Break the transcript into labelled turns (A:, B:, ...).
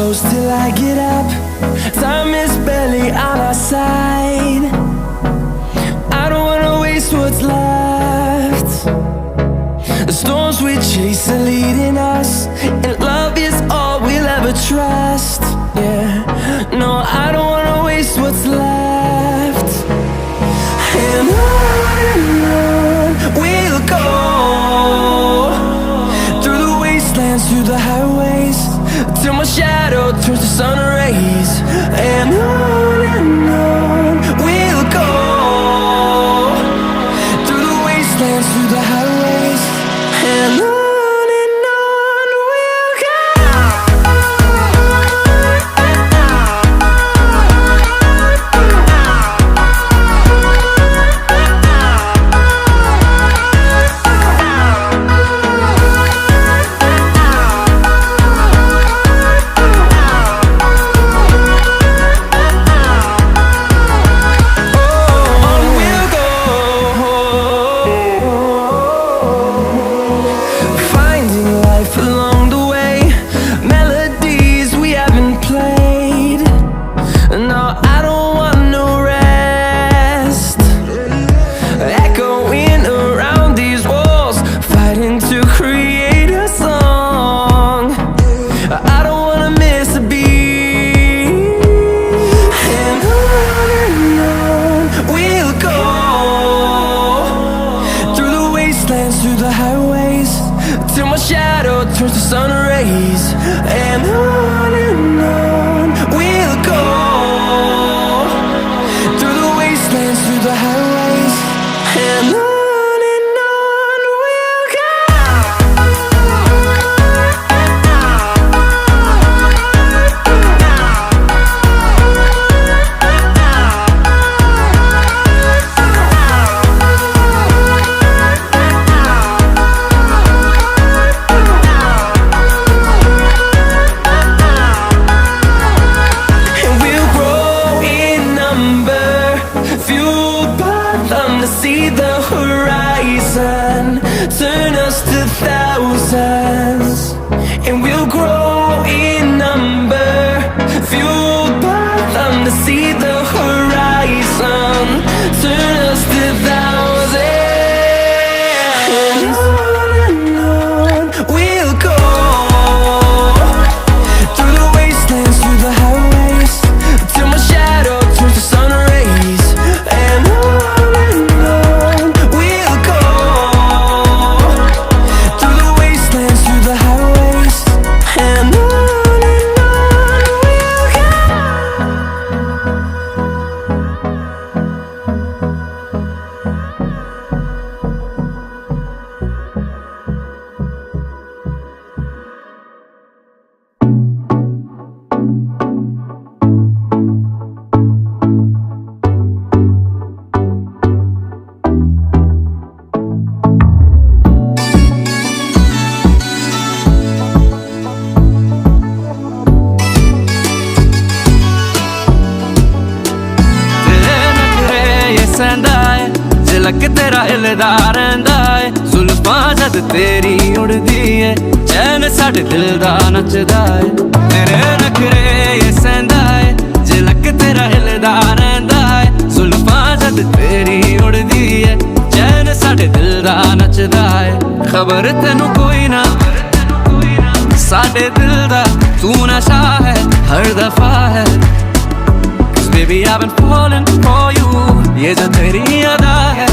A: close till I get up. Time is barely on our side. I don't wanna waste what's left. The storms we chase are leading us, and love is all we'll ever trust. Yeah, no, I don't wanna waste what's left. And on we'll go, through the wastelands, through the highways, till my shadow turns to sun rays. And on we'll go, through the wastelands, through the highways, and on we'll go. Through the highways, till my shadow turns to sun rays. And on we'll go, through the wastelands, through the highways, and on we'll go. See the horizon, turn us to thousands, and we'll grow in number, fueled by them to see the horizon, turn us to thousands. And on we'll go, through the wastelands, through the highways, till my shadow turns to sun rays. And झलक तेरा हिलदा रहिंदा है, जुल्फां जद तेरी उड़दी है, चैन साडे दिल दा नचदा है। तेरे नखरे ये सहंदा है, झलक तेरा हिलदा रहिंदा है, जुल्फां जद तेरी उड़दी है, चैन साडे दिल दा नचदा है। खबर तेनू कोई ना साडे दिल दा, तू नशा है हर दफा है। Baby, I've been falling for you, ये जो तेरी अदा है।